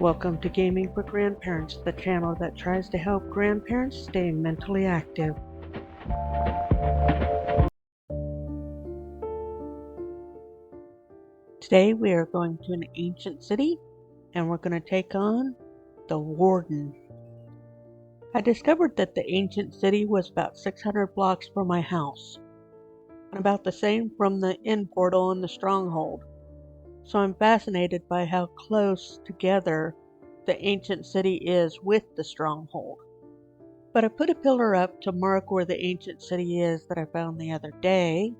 Welcome to Gaming for Grandparents, the channel that tries to help grandparents stay mentally active. Today we are going to an ancient city and we're going to take on the Warden. I discovered that the ancient city was about 600 blocks from my house, and about the same from the inn portal and the stronghold. So I'm fascinated by how close together the ancient city is with the stronghold. But I put a pillar up to mark where the ancient city is that I found the other day,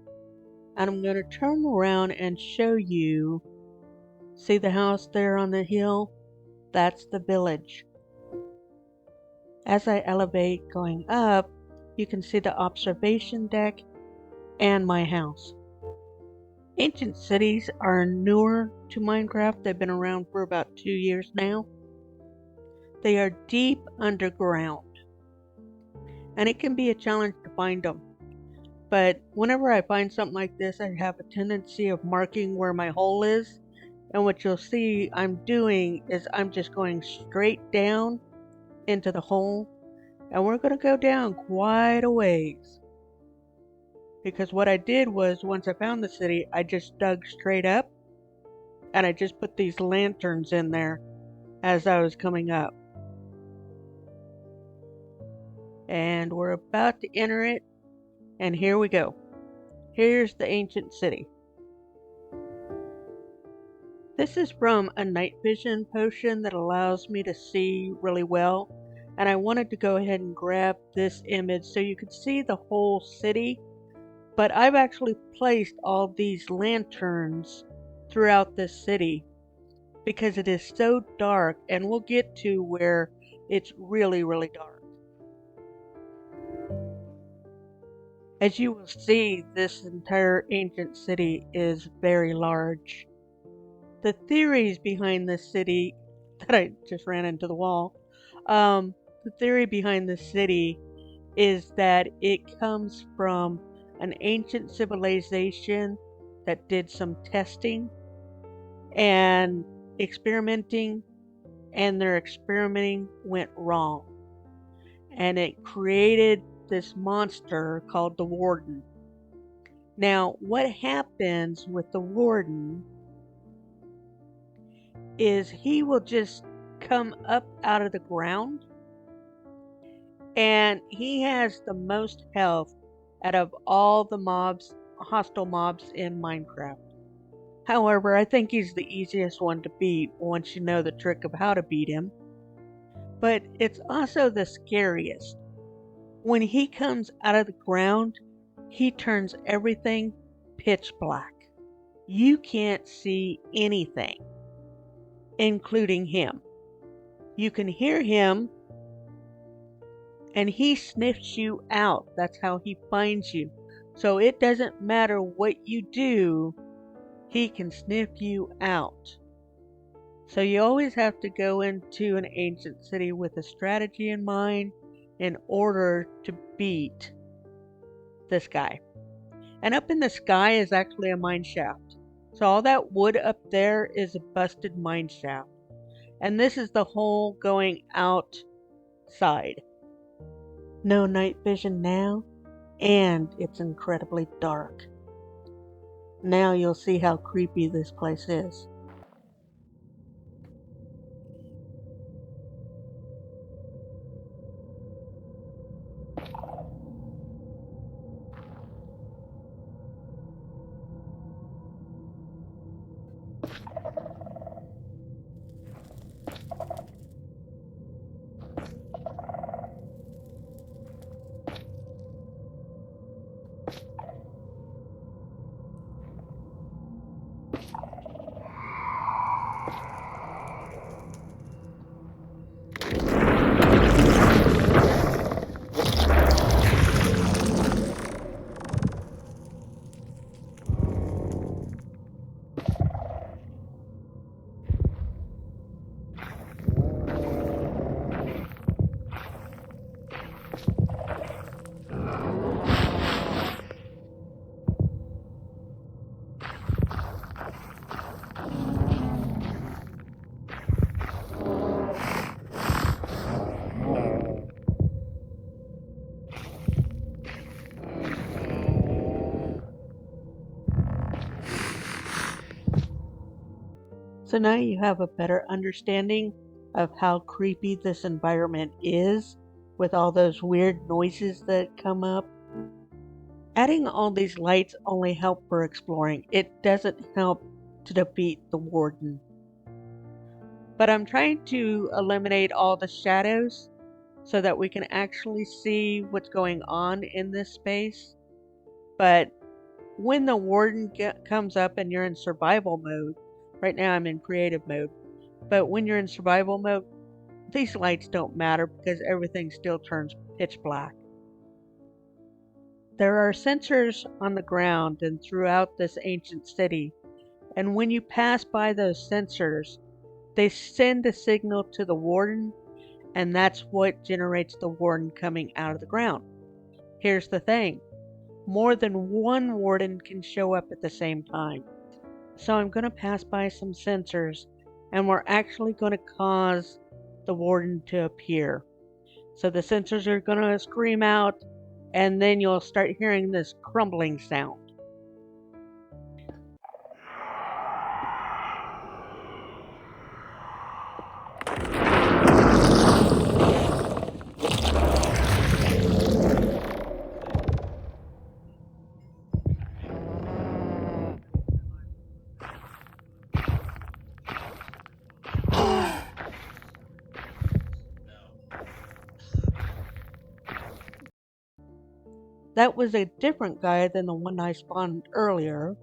and I'm going to turn around and show you. See the house there on the hill? That's the village. As I elevate going up, you can see the observation deck and my house. Ancient cities are newer to Minecraft. They've been around for about 2 years now. They are deep underground, and it can be a challenge to find them. But whenever I find something like this, I have a tendency of marking where my hole is. And what you'll see I'm doing is I'm just going straight down into the hole. And we're going to go down quite a ways. Because what I did was, once I found the city, I just dug straight up. And I just put these lanterns in there as I was coming up. And we're about to enter it. And here we go. Here's the ancient city. This is from a night vision potion that allows me to see really well. And I wanted to go ahead and grab this image so you could see the whole city. But I've actually placed all these lanterns throughout this city because it is so dark, and we'll get to where it's really, really dark. As you will see, this entire ancient city is very large. The theories behind this city that I just ran into the wall. The theory behind this city is that it comes from an ancient civilization that did some testing and experimenting, and their experimenting went wrong. And it created this monster called the Warden. Now, what happens with the Warden is he will just come up out of the ground, and he has the most health out of all the mobs, hostile mobs in Minecraft. However, I think he's the easiest one to beat once you know the trick of how to beat him. But it's also the scariest. When he comes out of the ground, he turns everything pitch black. You can't see anything, including him. You can hear him, and he sniffs you out. That's how he finds you. So it doesn't matter what you do, he can sniff you out. So you always have to go into an ancient city with a strategy in mind in order to beat this guy. And up in the sky is actually a mine shaft. So all that wood up there is a busted mine shaft. And this is the hole going outside. No night vision now, and it's incredibly dark. Now you'll see how creepy this place is. So now you have a better understanding of how creepy this environment is with all those weird noises that come up. Adding all these lights only help for exploring. It doesn't help to defeat the Warden. But I'm trying to eliminate all the shadows so that we can actually see what's going on in this space. But when the Warden comes up and you're in survival mode, right now I'm in creative mode, but when you're in survival mode, these lights don't matter because everything still turns pitch black. There are sensors on the ground and throughout this ancient city, and when you pass by those sensors, they send a signal to the Warden, and that's what generates the Warden coming out of the ground. Here's the thing. More than one Warden can show up at the same time. So I'm going to pass by some sensors, and we're actually going to cause the Warden to appear. So the sensors are going to scream out, and then you'll start hearing this crumbling sound. That was a different guy than the one I spawned earlier.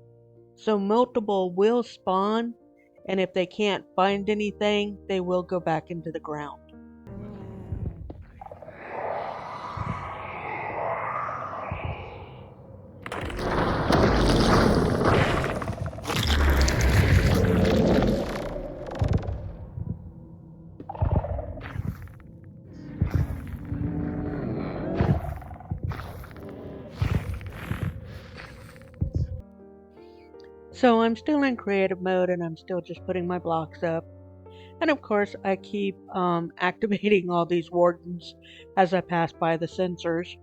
So multiple will spawn, and if they can't find anything, they will go back into the ground. So I'm still in creative mode and I'm still just putting my blocks up. And of course I keep activating all these wardens as I pass by the sensors.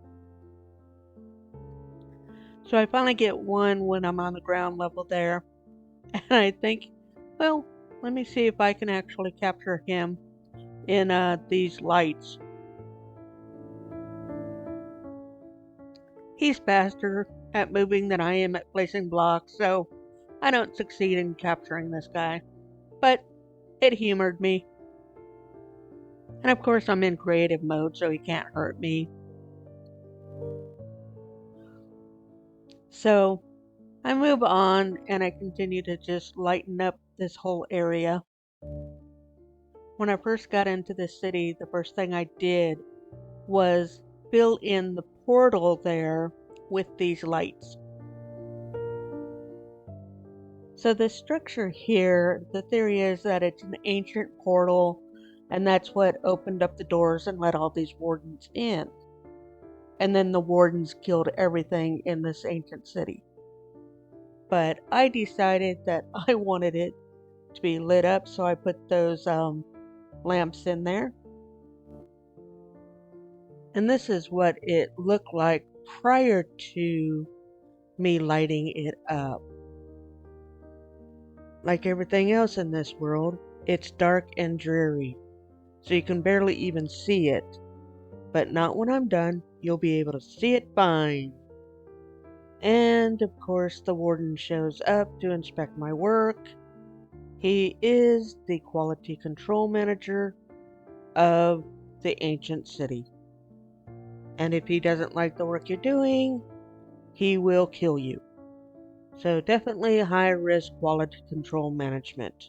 So I finally get one when I'm on the ground level there. And I think, well, let me see if I can actually capture him in these lights. He's faster at moving than I am at placing blocks, so I don't succeed in capturing this guy. But it humored me. And of course I'm in creative mode, so he can't hurt me. So I move on and I continue to just lighten up this whole area. When I first got into this city, the first thing I did was fill in the portal there with these lights. So the structure here, the theory is that it's an ancient portal, and that's what opened up the doors and let all these wardens in. And then the wardens killed everything in this ancient city. But I decided that I wanted it to be lit up, so I put those lamps in there. And this is what it looked like prior to me lighting it up. Like everything else in this world, it's dark and dreary, so you can barely even see it. But not when I'm done, you'll be able to see it fine. And of course, the warden shows up to inspect my work. He is the quality control manager of the ancient city. And if he doesn't like the work you're doing, he will kill you. So definitely high risk quality control management.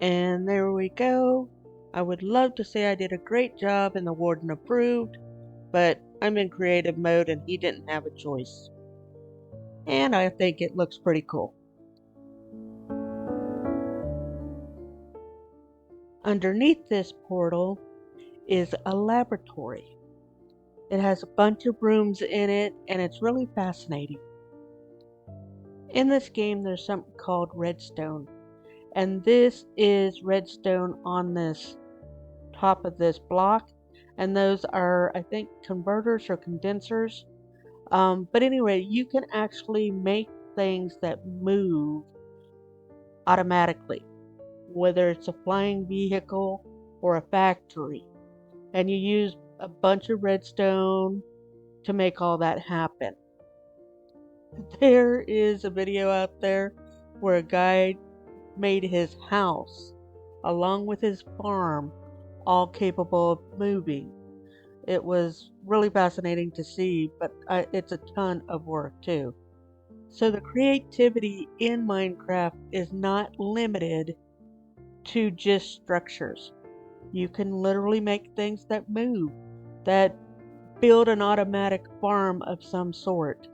And there we go. I would love to say I did a great job and the warden approved, but I'm in creative mode and he didn't have a choice. And I think it looks pretty cool. Underneath this portal is a laboratory. It has a bunch of rooms in it and it's really fascinating. In this game there's something called redstone, and this is redstone on this top of this block, and those are, I think, converters or condensers. But anyway, you can actually make things that move automatically, whether it's a flying vehicle or a factory. And you use a bunch of redstone to make all that happen. There is a video out there where a guy made his house along with his farm all capable of moving. It was really fascinating to see, but it's a ton of work too. So the creativity in Minecraft is not limited to just structures. You can literally make things that move, that build an automatic farm of some sort.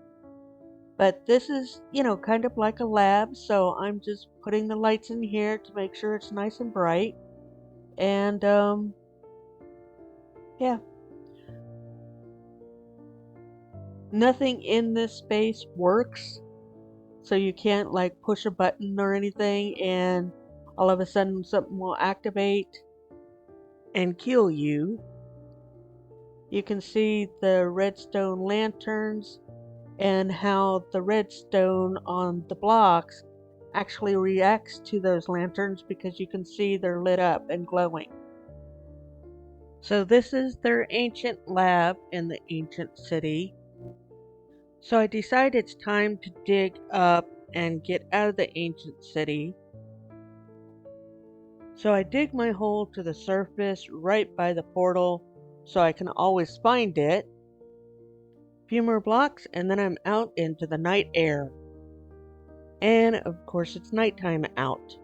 But this is, kind of like a lab, so I'm just putting the lights in here to make sure it's nice and bright. And, yeah. Nothing in this space works, so you can't, like, push a button or anything, and all of a sudden something will activate and kill you. You can see the redstone lanterns and how the redstone on the blocks actually reacts to those lanterns because you can see they're lit up and glowing. So this is their ancient lab in the ancient city. So I decide it's time to dig up and get out of the ancient city. So I dig my hole to the surface right by the portal so I can always find it. A few more blocks and then I'm out into the night air. And of course it's nighttime out.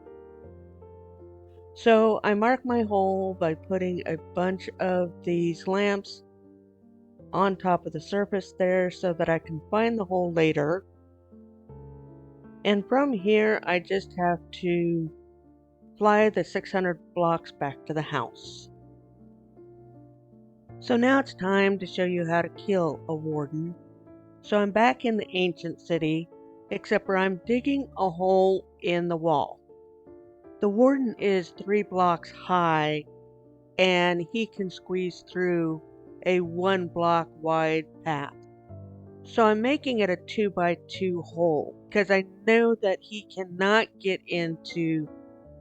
So I mark my hole by putting a bunch of these lamps on top of the surface there so that I can find the hole later. And from here I just have to fly the 600 blocks back to the house. So now it's time to show you how to kill a warden. So I'm back in the ancient city, except where I'm digging a hole in the wall. The warden is 3 blocks high, and he can squeeze through a 1 block wide path. So I'm making it a 2x2 hole, because I know that he cannot get into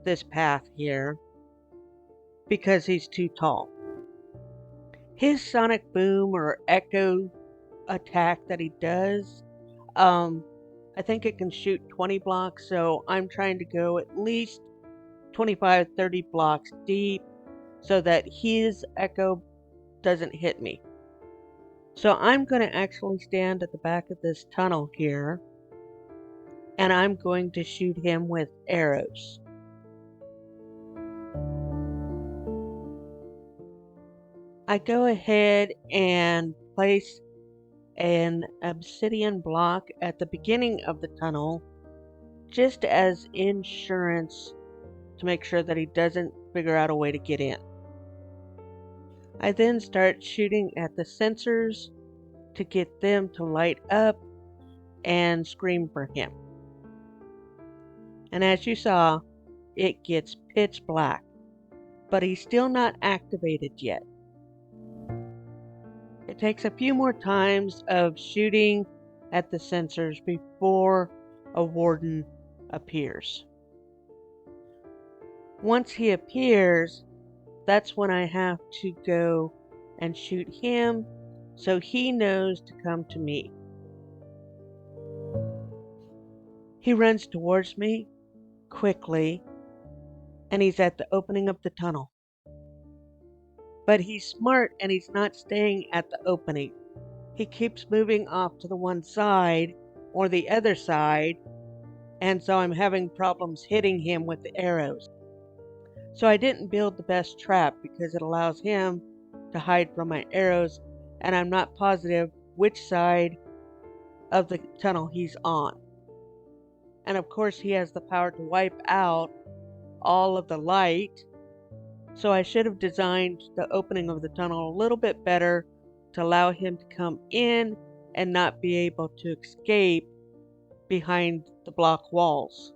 this path here, because he's too tall. His sonic boom or echo attack that he does, I think it can shoot 20 blocks, so I'm trying to go at least 25-30 blocks deep so that his echo doesn't hit me. So I'm going to actually stand at the back of this tunnel here, and I'm going to shoot him with arrows. I go ahead and place an obsidian block at the beginning of the tunnel just as insurance to make sure that he doesn't figure out a way to get in. I then start shooting at the sensors to get them to light up and scream for him. And as you saw, it gets pitch black, but he's still not activated yet. It takes a few more times of shooting at the sensors before a warden appears. Once he appears, that's when I have to go and shoot him so he knows to come to me. He runs towards me quickly, and he's at the opening of the tunnel. But he's smart and he's not staying at the opening. He keeps moving off to the one side or the other side, and so I'm having problems hitting him with the arrows. So I didn't build the best trap because it allows him to hide from my arrows, and I'm not positive which side of the tunnel he's on. And of course he has the power to wipe out all of the light, so I should have designed the opening of the tunnel a little bit better to allow him to come in and not be able to escape behind the block walls.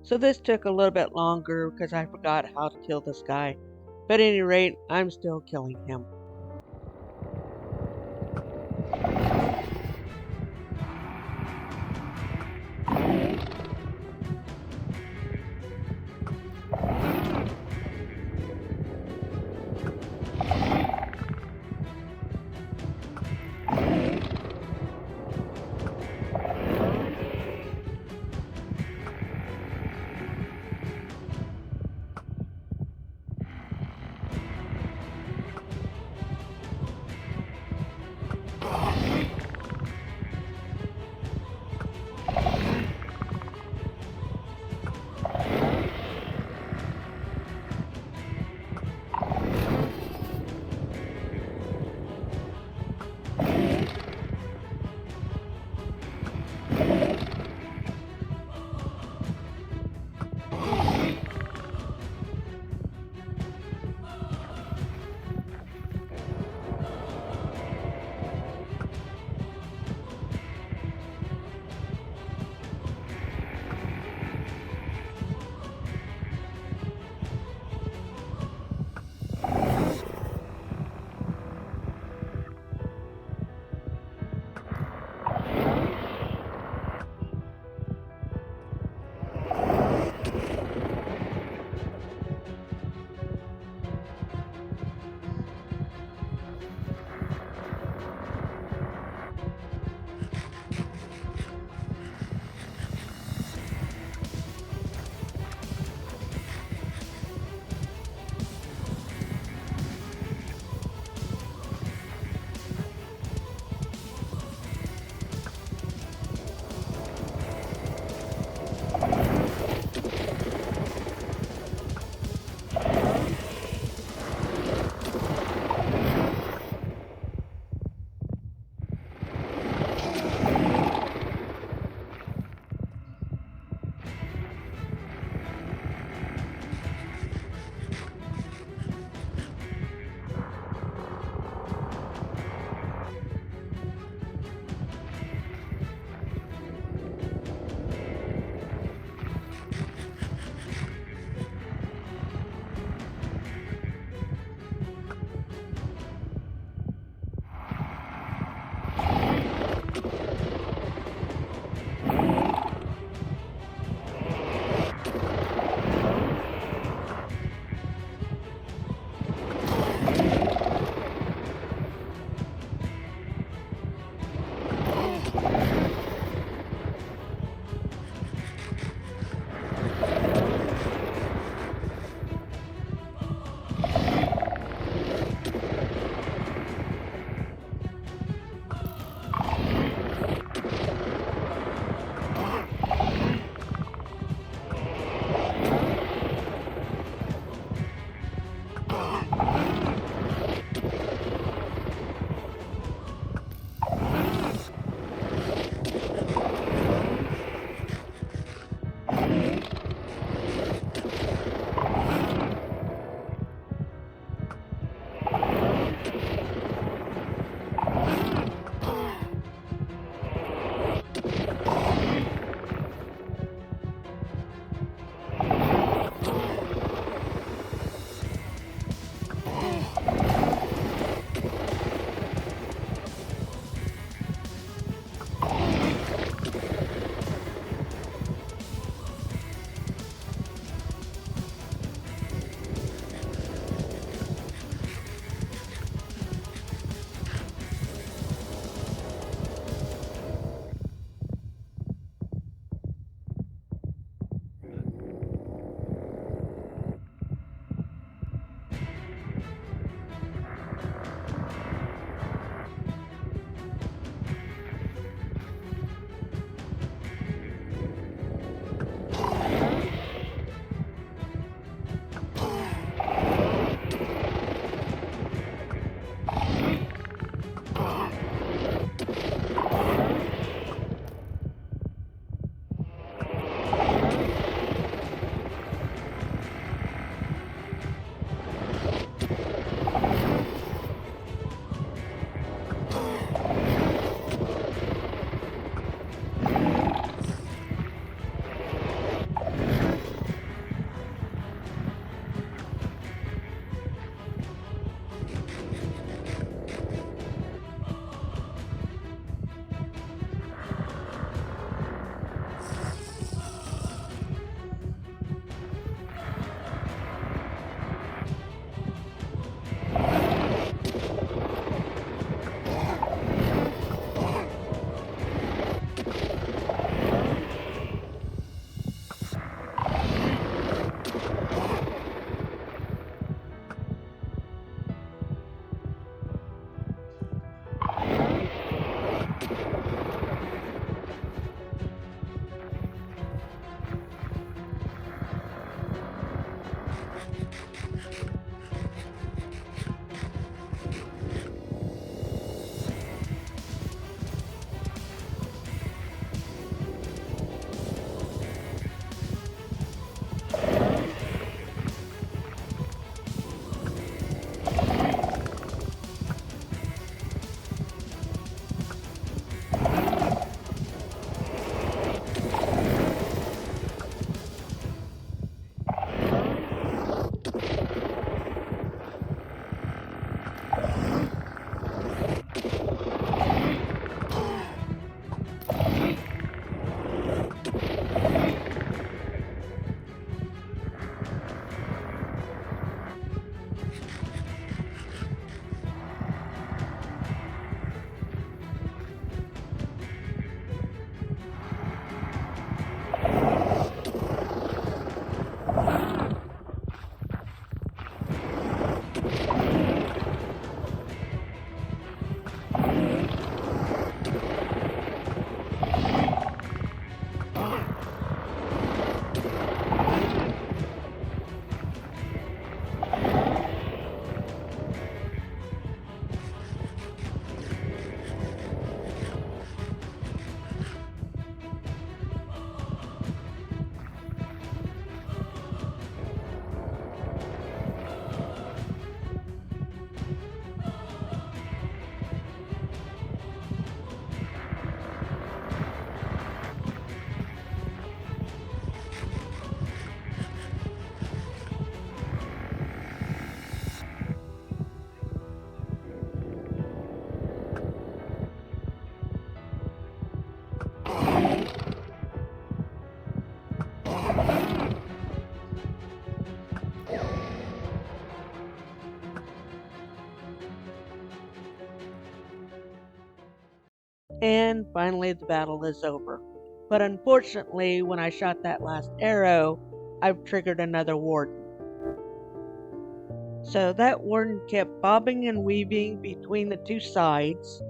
So this took a little bit longer because I forgot how to kill this guy. But at any rate, I'm still killing him. And finally the battle is over. But unfortunately, when I shot that last arrow, I've triggered another warden. So that warden kept bobbing and weaving between the two sides,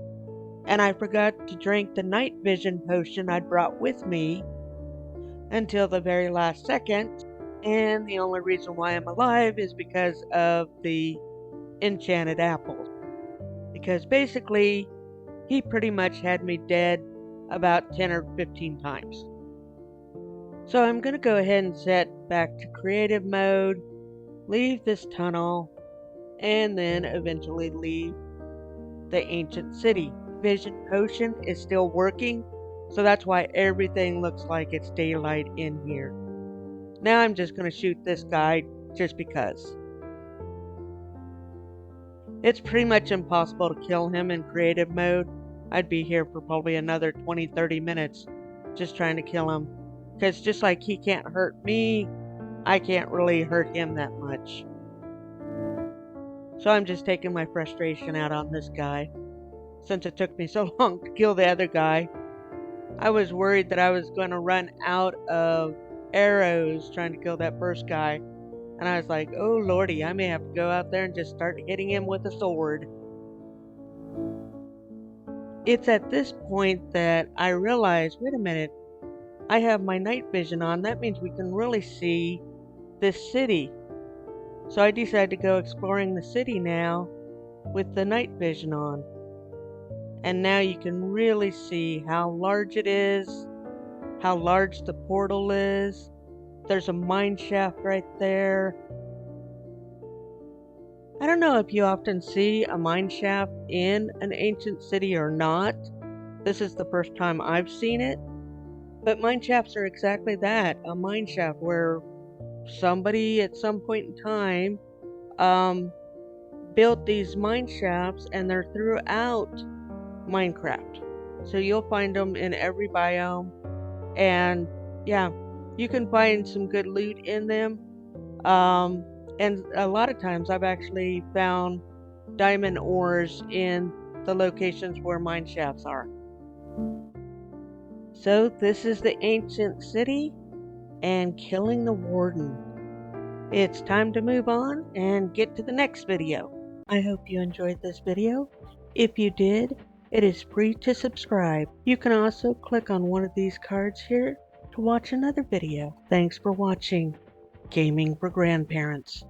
and I forgot to drink the night vision potion I'd brought with me until the very last second. And the only reason why I'm alive is because of the enchanted apples. Because basically, he pretty much had me dead about 10 or 15 times. So I'm going to go ahead and set back to creative mode, leave this tunnel, and then eventually leave the ancient city. Vision potion is still working, so that's why everything looks like it's daylight in here. Now I'm just going to shoot this guy just because. It's pretty much impossible to kill him in creative mode. I'd be here for probably another 20-30 minutes just trying to kill him. Because just like he can't hurt me, I can't really hurt him that much. So I'm just taking my frustration out on this guy. Since it took me so long to kill the other guy, I was worried that I was going to run out of arrows trying to kill that first guy. And I was like, oh lordy, I may have to go out there and just start hitting him with a sword. It's at this point that I realize, wait a minute, I have my night vision on. That means we can really see this city. So I decided to go exploring the city now with the night vision on. And now you can really see how large it is, how large the portal is. There's a mine shaft right there. I don't know if you often see a mine shaft in an ancient city or not. This is the first time I've seen it. But mine shafts are exactly that, a mine shaft where somebody at some point in time built these mine shafts, and they're throughout Minecraft. So you'll find them in every biome, and yeah, you can find some good loot in them. And a lot of times I've actually found diamond ores in the locations where mine shafts are. So this is the ancient city and killing the warden. It's time to move on and get to the next video. I hope you enjoyed this video. If you did, it is free to subscribe. You can also click on one of these cards here to watch another video. Thanks for watching Gaming for Grandparents.